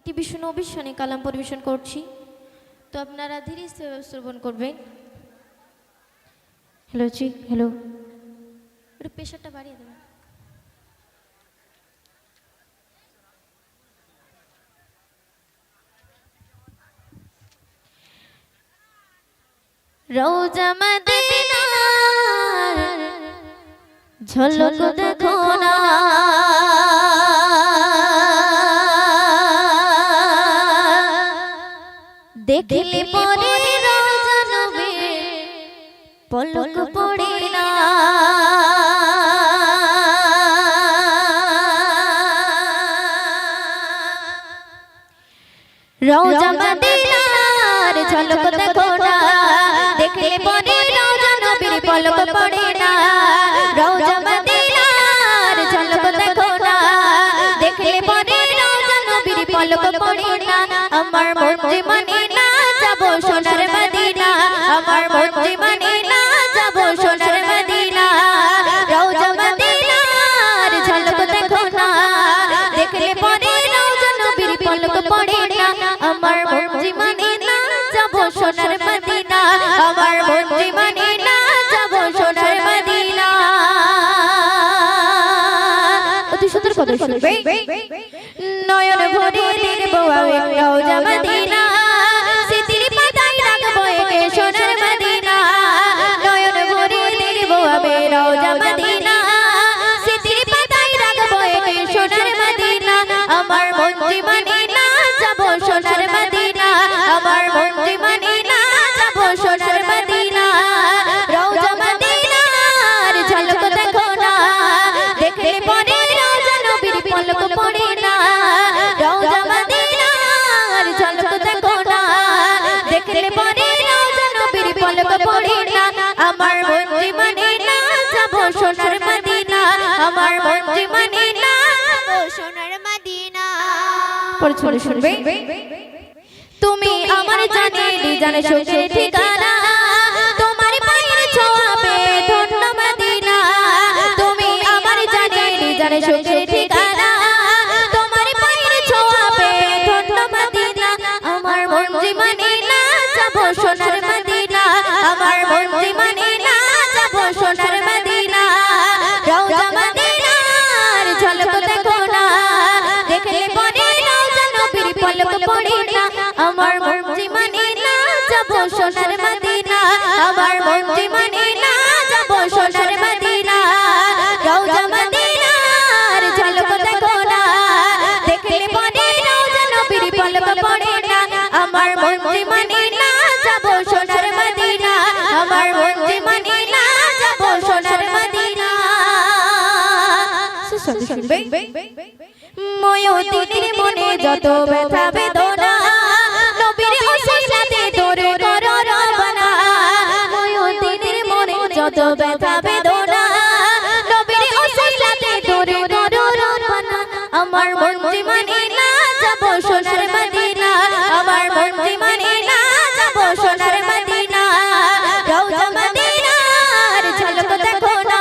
একটি বিষ্ণু নবীর শানে কালাম পরিবেশন করছি, তো আপনারা ধীরে শ্রবণ করবেন। হ্যালো জি, হ্যালো, একটু প্রেশারটা বাড়িয়ে দেবেন। রওজা মদিনার ঝলক দেখো না, দেখলে পরে রওজা নবীর পলক পড়ে না। রওজা মদিনার ঝলক দেখো না, দেখলে পরে রওজা নবীর পলক পড়ে না। রওজা মদিনার ঝলক দেখো না, দেখলে পরে রওজা নবীর পলক পড়ে না। আমার মন যে মানে না যাব সোনার মদিনা, আমার মন যে মানে না যাব সোনার মদিনা। রওজা মদিনার ঝলক দেখো না, দেখলে পরে রওজা নবীর পলক পড়ে না। আমার মন যে মানে না যাব সোনার মদিনা, আমার মন যে মানে না যাব সোনার মদিনা। অতি সুন্দর কথা শুনবে। নয়ন ভরে দেখবো আমি রওজা মদিনা, স্মৃতির পাতায় রাখবো একে সোনার মদিনা। নয়ন ভরে দেখবো আমি রওজা মদিনা, স্মৃতির পাতায় রাখবো একে সোনার মদিনা। আমার মন যে মানে না যাব সোনার মদিনা, আমার মন যে মানে না যাব সোনার মদিনা। রওজা মদিনার ঝলক দেখো না, দেখলে পরে রওজা নবীর পলক পড়ে না। রওজা মদিনার ঝলক দেখো না, দেখলে পরে রওজা নবীর পলক পড়ে না। আমার মন যে মানে না যাব সোনার মদিনা, আমার মন যে মানে না যাব সোনার মদিনা। পরে চলে শুনবে। তুমি আমার জানের জানে সুখের ঠিকানা, তোমার পায়ের ছোঁয়াবে ধন্য মদিনা। তুমি আমার জানের জানে সুখের ঠিকানা, তোমার পায়ের ছোঁয়াবে ধন্য মদিনা। আমার মন যে মানে না যাব সোনার মদিনা, আমার মন যে মানে না যাব সোনার মদিনা। রওজা মদিনার ঝলক দেখো না, দেখলে পরে রওজা নবীর পলক পড়ে না। আমার মন যে মানে না যাব সোনার মদিনা, আমার মন যে মানে না যাব সোনার মদিনা। রওজা মদিনার ঝলক দেখো না, দেখলে পরে রওজা নবীর পলক পড়ে না। আমার মন যে মানে না যাব সোনার মদিনা, আমার মন যে মানে না যাব সোনার মদিনা। শুনবে। ময়ূরীর মনে যত ব্যথা বেদনা, নবীর ওসিলাতে তোরে করো রবানা। ময়ূরীর মনে যত ব্যথা বেদনা, নবীর ওসিলাতে তোরে করো রবানা। আমার মন যে মানে না যাব সোনার মদিনা, আমার মন যে মানে না যাব সোনার মদিনা। রওজা মদিনার ঝলক দেখো না,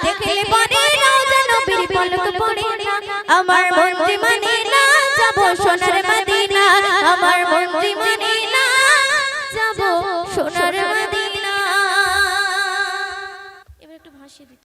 দেখলে পরে রওজা নবীর পলক পড়ে না। আমার